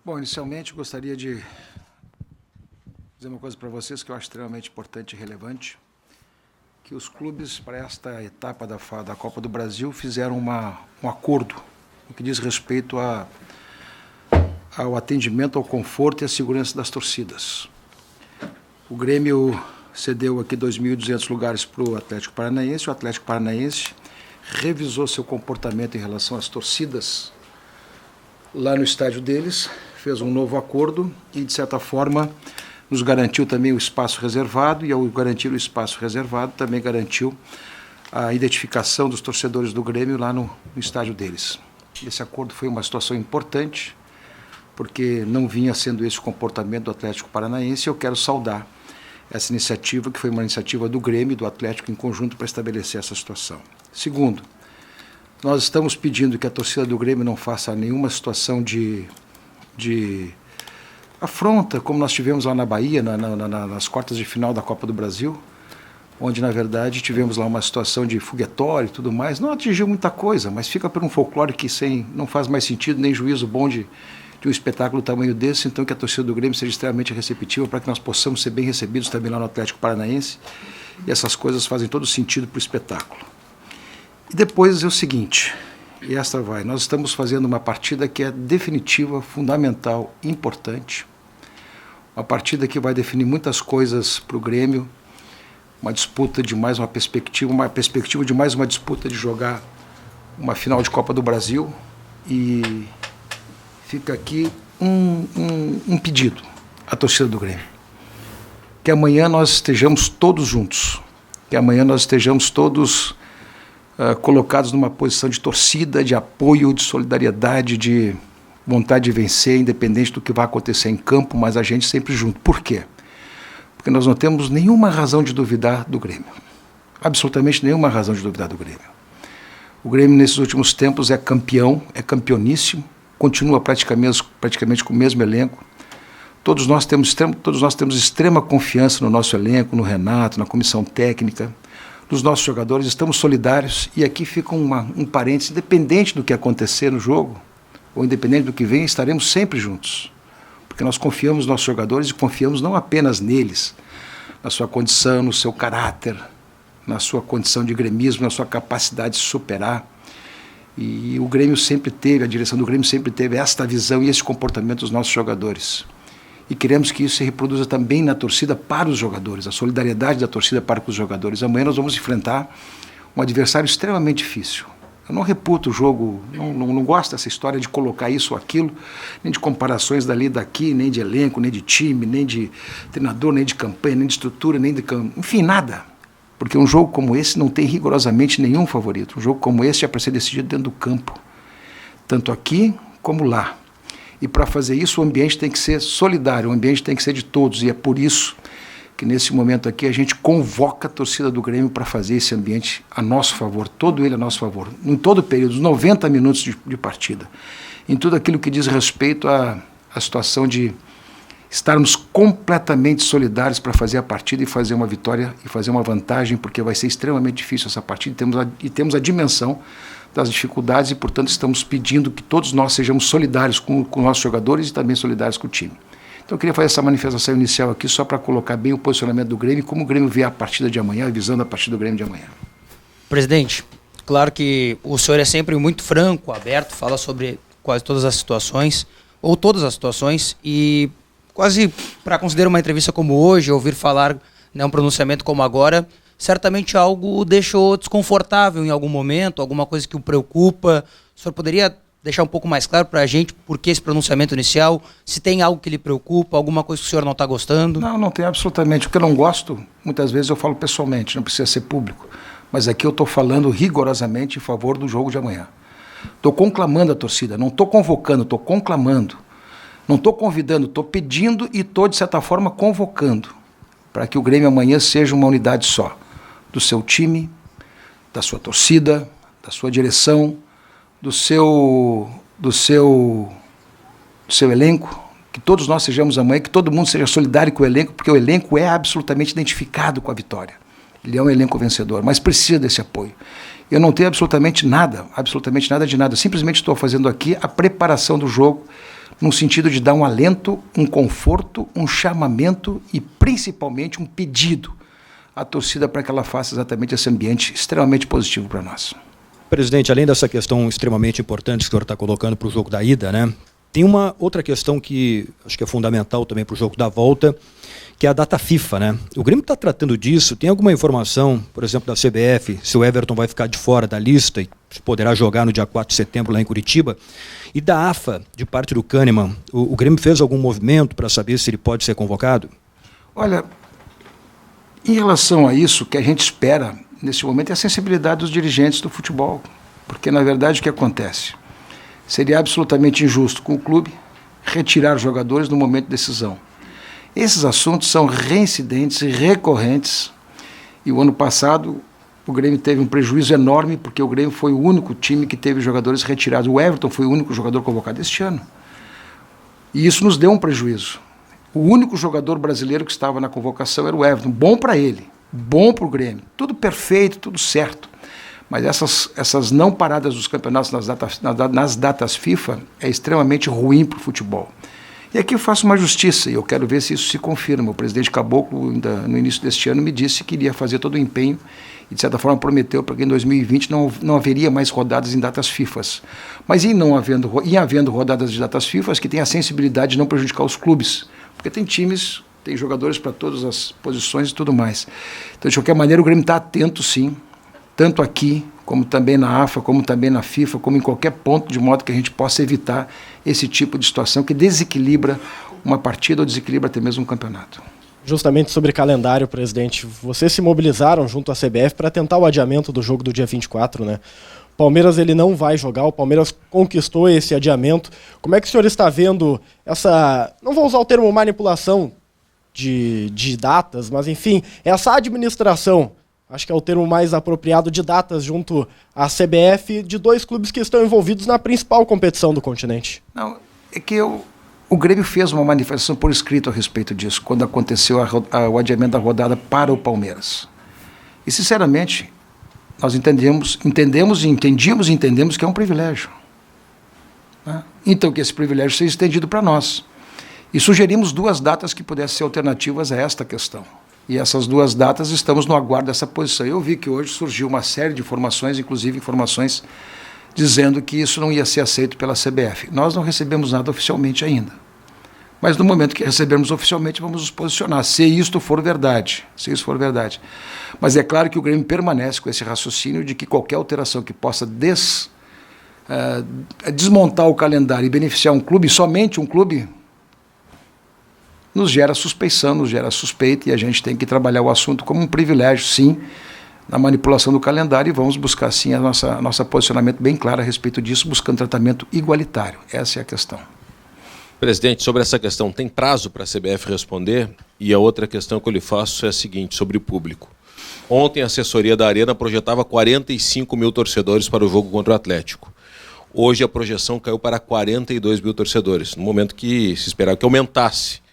Bom, inicialmente gostaria de dizer uma coisa para vocês que eu acho extremamente importante e relevante, que os clubes para esta etapa da Copa do Brasil fizeram um acordo no que diz respeito ao atendimento, ao conforto e à segurança das torcidas. O Grêmio cedeu aqui 2.200 lugares para o Atlético Paranaense. O Atlético Paranaense revisou seu comportamento em relação às torcidas lá no estádio deles, fez um novo acordo e, de certa forma, nos garantiu também o espaço reservado, e ao garantir o espaço reservado também garantiu a identificação dos torcedores do Grêmio lá no estádio deles. Esse acordo foi uma situação importante, porque não vinha sendo esse o comportamento do Atlético Paranaense, e eu quero saudar essa iniciativa, que foi uma iniciativa do Grêmio e do Atlético em conjunto para estabelecer essa situação. Segundo, nós estamos pedindo que a torcida do Grêmio não faça nenhuma situação de afronta, como nós tivemos lá na Bahia, nas quartas de final da Copa do Brasil, onde, na verdade, tivemos lá uma situação de foguetório e tudo mais. Não atingiu muita coisa, mas fica por um folclore que não faz mais sentido, nem juízo bom de um espetáculo do tamanho desse. Então, que a torcida do Grêmio seja extremamente receptiva para que nós possamos ser bem recebidos também lá no Atlético Paranaense, e essas coisas fazem todo sentido para o espetáculo. E depois é o seguinte, e esta vai, nós estamos fazendo uma partida que é definitiva, fundamental, importante, uma partida que vai definir muitas coisas para o Grêmio, uma disputa de mais uma perspectiva de mais uma disputa de jogar uma final de Copa do Brasil. E fica aqui um pedido à torcida do Grêmio, que amanhã nós estejamos todos juntos, que amanhã nós estejamos todos colocados numa posição de torcida, de apoio, de solidariedade, de vontade de vencer, independente do que vai acontecer em campo, mas a gente sempre junto. Por quê? Porque nós não temos nenhuma razão de duvidar do Grêmio. Absolutamente nenhuma razão de duvidar do Grêmio. O Grêmio, nesses últimos tempos, é campeão, é campeoníssimo, continua praticamente com o mesmo elenco. Todos nós temos extrema confiança no nosso elenco, no Renato, na comissão técnica, nos nossos jogadores, estamos solidários. E aqui fica um parênteses: independente do que acontecer no jogo, ou independente do que vem, estaremos sempre juntos, porque nós confiamos nos nossos jogadores e confiamos não apenas neles, na sua condição, no seu caráter, na sua condição de gremismo, na sua capacidade de superar. E o Grêmio sempre teve, a direção do Grêmio sempre teve esta visão e esse comportamento dos nossos jogadores. E queremos que isso se reproduza também na torcida para os jogadores, a solidariedade da torcida para com os jogadores. Amanhã nós vamos enfrentar um adversário extremamente difícil. Eu não reputo o jogo, não gosto dessa história de colocar isso ou aquilo, nem de comparações dali e daqui, nem de elenco, nem de time, nem de treinador, nem de campanha, nem de estrutura, nem de enfim, nada. Porque um jogo como esse não tem rigorosamente nenhum favorito. Um jogo como esse é para ser decidido dentro do campo, tanto aqui como lá. E para fazer isso o ambiente tem que ser solidário, o ambiente tem que ser de todos, e é por isso que nesse momento aqui a gente convoca a torcida do Grêmio para fazer esse ambiente a nosso favor, todo ele a nosso favor, em todo o período, os 90 minutos de partida, em tudo aquilo que diz respeito à situação de estarmos completamente solidários para fazer a partida e fazer uma vitória e fazer uma vantagem, porque vai ser extremamente difícil essa partida, e temos a dimensão das dificuldades, e portanto estamos pedindo que todos nós sejamos solidários com nossos jogadores e também solidários com o time. Então eu queria fazer essa manifestação inicial aqui só para colocar bem o posicionamento do Grêmio e como o Grêmio vê a partida de amanhã, a visão da partida do Grêmio de amanhã. Presidente, claro que o senhor é sempre muito franco, aberto, fala sobre quase todas as situações, ou todas as situações, e quase para considerar uma entrevista como hoje, ouvir falar, né, um pronunciamento como agora, certamente algo o deixou desconfortável em algum momento, alguma coisa que o preocupa. O senhor poderia deixar um pouco mais claro para a gente por que esse pronunciamento inicial, se tem algo que lhe preocupa, alguma coisa que o senhor não está gostando? Não tem absolutamente. O que eu não gosto, muitas vezes eu falo pessoalmente, não precisa ser público, mas aqui eu estou falando rigorosamente em favor do jogo de amanhã. Estou conclamando a torcida, não estou convocando, estou conclamando. Não estou convidando, estou pedindo e estou, de certa forma, convocando para que o Grêmio amanhã seja uma unidade só, do seu time, da sua torcida, da sua direção, do seu elenco, que todos nós sejamos amanhã, que todo mundo seja solidário com o elenco, porque o elenco é absolutamente identificado com a vitória. Ele é um elenco vencedor, mas precisa desse apoio. Eu não tenho absolutamente nada de nada. Simplesmente estou fazendo aqui a preparação do jogo num sentido de dar um alento, um conforto, um chamamento e principalmente um pedido à torcida para que ela faça exatamente esse ambiente extremamente positivo para nós. Presidente, além dessa questão extremamente importante que o senhor está colocando para o jogo da ida, né? Tem uma outra questão que acho que é fundamental também para o jogo da volta, que é a data FIFA, né? O Grêmio está tratando disso. Tem alguma informação, por exemplo, da CBF, se o Everton vai ficar de fora da lista e poderá jogar no dia 4 de setembro lá em Curitiba? E da AFA, de parte do Kahneman, o Grêmio fez algum movimento para saber se ele pode ser convocado? Olha, em relação a isso, o que a gente espera nesse momento é a sensibilidade dos dirigentes do futebol. Porque, na verdade, o que acontece? Seria absolutamente injusto com o clube retirar jogadores no momento de decisão. Esses assuntos são reincidentes e recorrentes. E o ano passado o Grêmio teve um prejuízo enorme porque o Grêmio foi o único time que teve jogadores retirados. O Everton foi o único jogador convocado este ano. E isso nos deu um prejuízo. O único jogador brasileiro que estava na convocação era o Everton. Bom para ele, bom para o Grêmio. Tudo perfeito, tudo certo. Mas essas não paradas dos campeonatos nas datas FIFA é extremamente ruim para o futebol. E aqui eu faço uma justiça, e eu quero ver se isso se confirma. O presidente Caboclo, ainda no início deste ano, me disse que iria fazer todo o empenho e, de certa forma, prometeu para que em 2020 não haveria mais rodadas em datas FIFAs. Mas em havendo rodadas de datas FIFAs, que tem a sensibilidade de não prejudicar os clubes. Porque tem times, tem jogadores para todas as posições e tudo mais. Então, de qualquer maneira, o Grêmio está atento, sim, tanto aqui, como também na AFA, como também na FIFA, como em qualquer ponto, de modo que a gente possa evitar esse tipo de situação que desequilibra uma partida ou desequilibra até mesmo um campeonato. Justamente sobre calendário, presidente, vocês se mobilizaram junto à CBF para tentar o adiamento do jogo do dia 24, né? O Palmeiras ele não vai jogar, o Palmeiras conquistou esse adiamento. Como é que o senhor está vendo essa, não vou usar o termo manipulação de datas, mas enfim, essa administração, acho que é o termo mais apropriado, de datas junto à CBF, de dois clubes que estão envolvidos na principal competição do continente? Não, é que o Grêmio fez uma manifestação por escrito a respeito disso, quando aconteceu o adiamento da rodada para o Palmeiras. E, sinceramente, nós entendemos que é um privilégio. Né? Então, que esse privilégio seja estendido para nós. E sugerimos 2 datas que pudessem ser alternativas a esta questão. E essas 2 datas estamos no aguardo dessa posição. Eu vi que hoje surgiu uma série de informações, inclusive informações dizendo que isso não ia ser aceito pela CBF. Nós não recebemos nada oficialmente ainda. Mas no momento que recebermos oficialmente, vamos nos posicionar, se isso for verdade. Mas é claro que o Grêmio permanece com esse raciocínio de que qualquer alteração que possa desmontar o calendário e beneficiar um clube, somente um clube, nos gera suspeição, nos gera suspeita, e a gente tem que trabalhar o assunto como um privilégio, sim, na manipulação do calendário, e vamos buscar, sim, nosso posicionamento bem claro a respeito disso, buscando tratamento igualitário. Essa é a questão. Presidente, sobre essa questão, tem prazo para a CBF responder? E a outra questão que eu lhe faço é a seguinte, sobre o público. Ontem a assessoria da Arena projetava 45 mil torcedores para o jogo contra o Atlético. Hoje a projeção caiu para 42 mil torcedores, no momento que se esperava que aumentasse.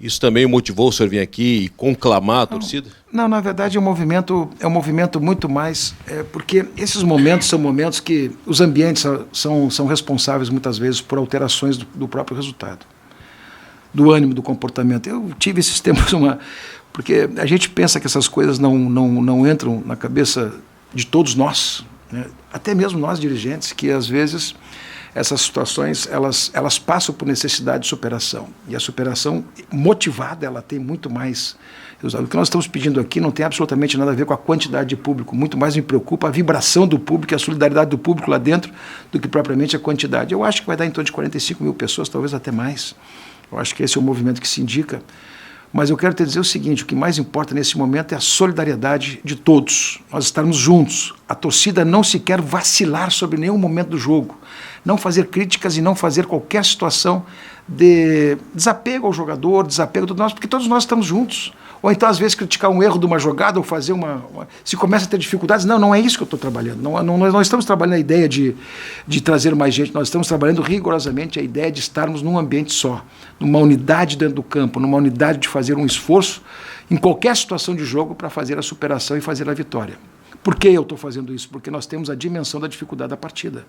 Isso também motivou o senhor vir aqui e conclamar a torcida? Não, na verdade é um movimento muito mais, porque esses momentos são momentos que os ambientes são responsáveis muitas vezes por alterações do próprio resultado, do ânimo, do comportamento. Eu tive esses tempos porque a gente pensa que essas coisas não entram na cabeça de todos nós, né? Até mesmo nós dirigentes, que às vezes essas situações elas passam por necessidade de superação. E a superação motivada, ela tem muito mais. O que nós estamos pedindo aqui não tem absolutamente nada a ver com a quantidade de público. Muito mais me preocupa a vibração do público e a solidariedade do público lá dentro do que propriamente a quantidade. Eu acho que vai dar em torno de 45 mil pessoas, talvez até mais. Eu acho que esse é o movimento que se indica. Mas eu quero te dizer o seguinte, o que mais importa nesse momento é a solidariedade de todos, nós estarmos juntos, a torcida não se quer vacilar sobre nenhum momento do jogo, não fazer críticas e não fazer qualquer situação de desapego ao jogador, desapego a todos nós, porque todos nós estamos juntos. Ou então, às vezes, criticar um erro de uma jogada ou fazer se começa a ter dificuldades, não é isso que eu estou trabalhando. Nós não estamos trabalhando a ideia de trazer mais gente, nós estamos trabalhando rigorosamente a ideia de estarmos num ambiente só, numa unidade dentro do campo, numa unidade de fazer um esforço em qualquer situação de jogo para fazer a superação e fazer a vitória. Por que eu estou fazendo isso? Porque nós temos a dimensão da dificuldade da partida.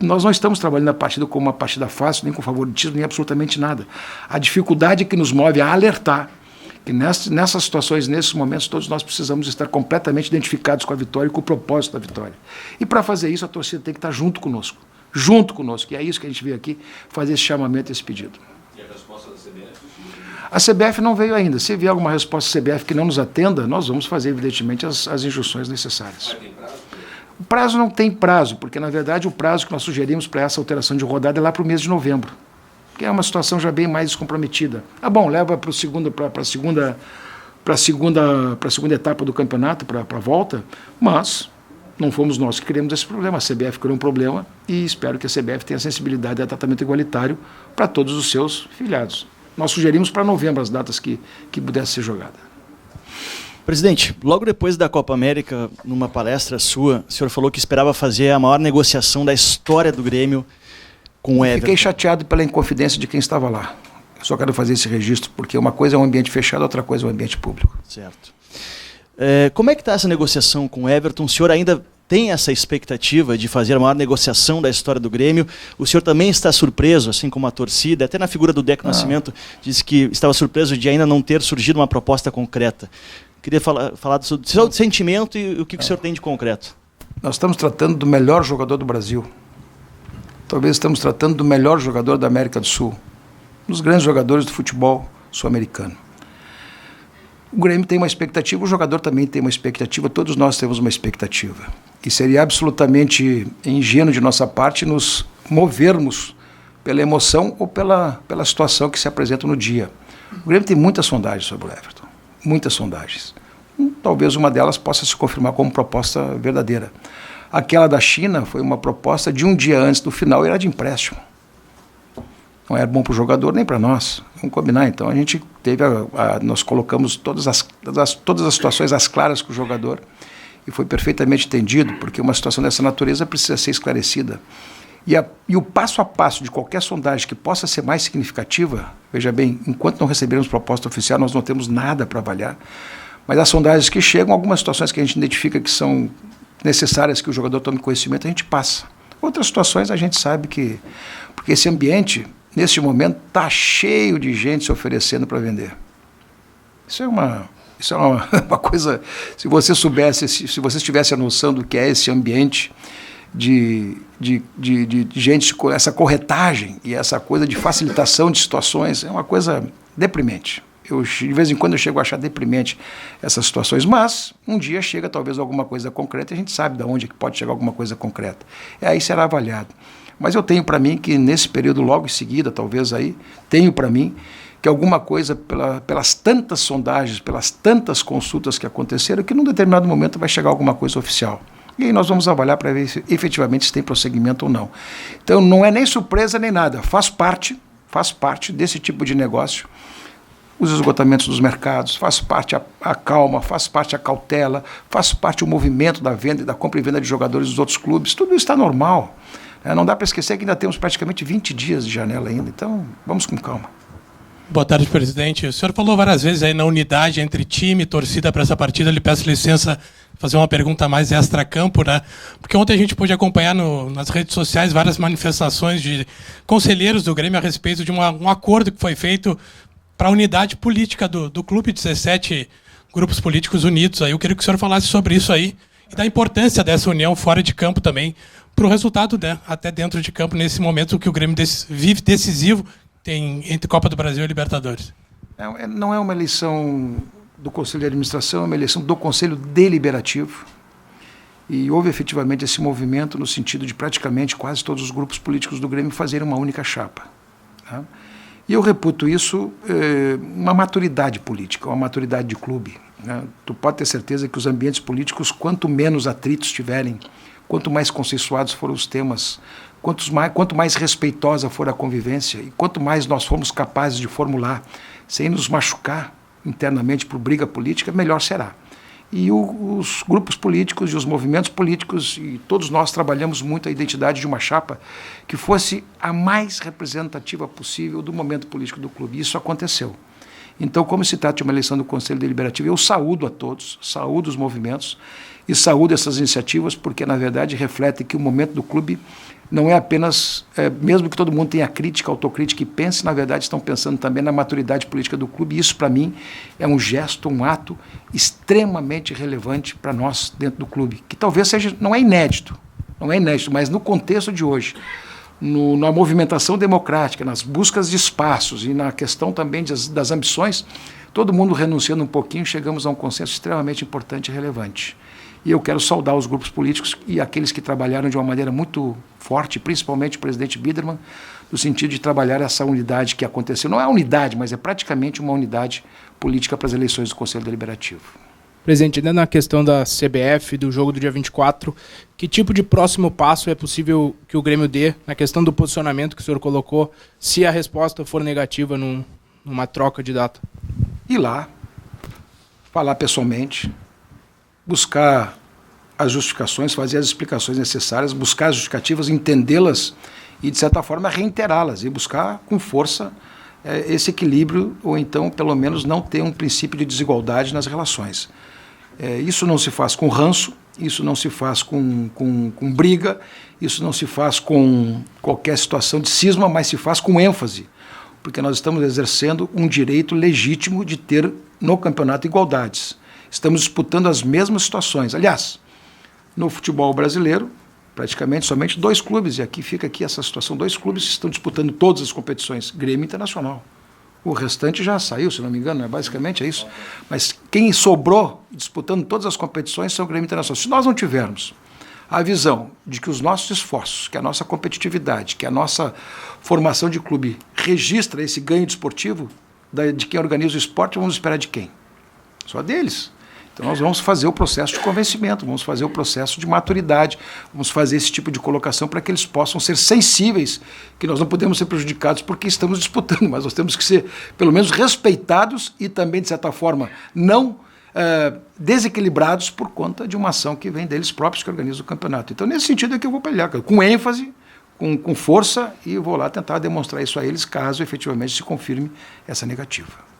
Nós não estamos trabalhando a partida como uma partida fácil, nem com favoritismo, nem absolutamente nada. A dificuldade que nos move a alertar que nessas situações, nesses momentos, todos nós precisamos estar completamente identificados com a vitória e com o propósito da vitória. E para fazer isso, a torcida tem que estar junto conosco. E é isso que a gente veio aqui fazer esse chamamento, esse pedido. E a resposta da CBF? A CBF não veio ainda. Se vier alguma resposta da CBF que não nos atenda, nós vamos fazer, evidentemente, as instruções necessárias. Mas tem prazo? O prazo não tem prazo, porque, na verdade, o prazo que nós sugerimos para essa alteração de rodada é lá para o mês de novembro, que é uma situação já bem mais descomprometida. Ah, bom, leva para a segunda etapa do campeonato, para a volta, mas não fomos nós que criamos esse problema. A CBF criou um problema e espero que a CBF tenha sensibilidade a tratamento igualitário para todos os seus filiados. Nós sugerimos para novembro as datas que pudesse ser jogada. Presidente, logo depois da Copa América, numa palestra sua, o senhor falou que esperava fazer a maior negociação da história do Grêmio com o Everton. Fiquei chateado pela inconfidência de quem estava lá. Eu só quero fazer esse registro, porque uma coisa é um ambiente fechado, outra coisa é um ambiente público. Certo. Como é que está essa negociação com o Everton? O senhor ainda tem essa expectativa de fazer a maior negociação da história do Grêmio? O senhor também está surpreso, assim como a torcida, até na figura do Deco Nascimento, disse que estava surpreso de ainda não ter surgido uma proposta concreta. Queria falar do seu sentimento e o que o senhor tem de concreto. Nós estamos tratando do melhor jogador do Brasil. Talvez estamos tratando do melhor jogador da América do Sul, dos grandes jogadores do futebol sul-americano. O Grêmio tem uma expectativa, o jogador também tem uma expectativa, todos nós temos uma expectativa. E seria absolutamente ingênuo de nossa parte nos movermos pela emoção ou pela situação que se apresenta no dia. O Grêmio tem muitas sondagens sobre o Everton, muitas sondagens. Talvez uma delas possa se confirmar como proposta verdadeira. Aquela da China foi uma proposta de um dia antes do final e era de empréstimo. Não era bom para o jogador nem para nós. Vamos combinar. Então a gente teve nós colocamos todas as situações às claras com o jogador e foi perfeitamente entendido, porque uma situação dessa natureza precisa ser esclarecida. E o passo a passo de qualquer sondagem que possa ser mais significativa, veja bem, enquanto não recebermos proposta oficial, nós não temos nada para avaliar, mas as sondagens que chegam, algumas situações que a gente identifica que são necessárias que o jogador tome conhecimento, a gente passa. Outras situações a gente sabe que... Porque esse ambiente, neste momento, está cheio de gente se oferecendo para vender. Isso é uma coisa... Se você soubesse, se você tivesse a noção do que é esse ambiente de gente com essa corretagem e essa coisa de facilitação de situações, é uma coisa deprimente. De vez em quando eu chego a achar deprimente essas situações, mas um dia chega talvez alguma coisa concreta e a gente sabe de onde pode chegar alguma coisa concreta. E aí será avaliado. Mas eu tenho para mim que nesse período logo em seguida, talvez aí, tenho para mim que alguma coisa, pelas tantas sondagens, pelas tantas consultas que aconteceram, que num determinado momento vai chegar alguma coisa oficial. E aí nós vamos avaliar para ver se, efetivamente se tem prosseguimento ou não. Então não é nem surpresa nem nada, faz parte desse tipo de negócio. Os esgotamentos dos mercados, faz parte a calma, faz parte a cautela, faz parte o movimento da venda e da compra e venda de jogadores dos outros clubes, tudo isso está normal. Não dá para esquecer que ainda temos praticamente 20 dias de janela ainda, então vamos com calma. Boa tarde, presidente. O senhor falou várias vezes aí na unidade entre time e torcida para essa partida. Eu lhe peço licença fazer uma pergunta mais extra-campo, né? Porque ontem a gente pôde acompanhar nas redes sociais várias manifestações de conselheiros do Grêmio a respeito de um acordo que foi feito para a unidade política do clube, 17 grupos políticos unidos. Aí eu queria que o senhor falasse sobre isso aí e da importância dessa união fora de campo também para o resultado, né, até dentro de campo, nesse momento que o Grêmio vive decisivo tem entre Copa do Brasil e Libertadores. Não é uma eleição do Conselho de Administração, é uma eleição do Conselho Deliberativo. E houve efetivamente esse movimento no sentido de praticamente quase todos os grupos políticos do Grêmio fazerem uma única chapa. Tá? E eu reputo isso uma maturidade política, uma maturidade de clube. Né? Tu pode ter certeza que os ambientes políticos, quanto menos atritos tiverem, quanto mais consensuados forem os temas, quanto mais respeitosa for a convivência e quanto mais nós formos capazes de formular, sem nos machucar internamente por briga política, melhor será. E os grupos políticos e os movimentos políticos, e todos nós trabalhamos muito a identidade de uma chapa que fosse a mais representativa possível do momento político do clube. E isso aconteceu. Então, como se trata de uma eleição do Conselho Deliberativo, eu saúdo a todos, saúdo os movimentos E saúdo essas iniciativas porque, na verdade, refletem que o momento do clube não é apenas, mesmo que todo mundo tenha crítica, autocrítica e pense, na verdade estão pensando também na maturidade política do clube. E isso, para mim, é um gesto, um ato extremamente relevante para nós dentro do clube, que talvez seja, não é inédito, mas no contexto de hoje, na movimentação democrática, nas buscas de espaços e na questão também das ambições, todo mundo renunciando um pouquinho, chegamos a um consenso extremamente importante e relevante. E eu quero saudar os grupos políticos e aqueles que trabalharam de uma maneira muito forte, principalmente o presidente Biderman, no sentido de trabalhar essa unidade que aconteceu. Não é unidade, mas é praticamente uma unidade política para as eleições do Conselho Deliberativo. Presidente, ainda na questão da CBF, do jogo do dia 24, que tipo de próximo passo é possível que o Grêmio dê na questão do posicionamento que o senhor colocou, se a resposta for negativa numa troca de data? Ir lá, falar pessoalmente, buscar as justificações, fazer as explicações necessárias, buscar as justificativas, entendê-las e, de certa forma, reiterá-las e buscar com força esse equilíbrio, ou então, pelo menos, não ter um princípio de desigualdade nas relações. Isso não se faz com ranço, isso não se faz com briga, isso não se faz com qualquer situação de cisma, mas se faz com ênfase, porque nós estamos exercendo um direito legítimo de ter no campeonato igualdades. Estamos disputando as mesmas situações. Aliás, no futebol brasileiro, praticamente somente 2 clubes, e fica essa situação, 2 clubes estão disputando todas as competições, Grêmio e Internacional. O restante já saiu, se não me engano, basicamente é isso. Mas quem sobrou disputando todas as competições são o Grêmio e Internacional. Se nós não tivermos a visão de que os nossos esforços, que a nossa competitividade, que a nossa formação de clube registra esse ganho desportivo de quem organiza o esporte, vamos esperar de quem? Só deles. Então nós vamos fazer o processo de convencimento, vamos fazer o processo de maturidade, vamos fazer esse tipo de colocação para que eles possam ser sensíveis, que nós não podemos ser prejudicados porque estamos disputando, mas nós temos que ser, pelo menos, respeitados e também, de certa forma, não desequilibrados por conta de uma ação que vem deles próprios que organizam o campeonato. Então, nesse sentido é que eu vou pelear, com ênfase, com força, e vou lá tentar demonstrar isso a eles, caso efetivamente se confirme essa negativa.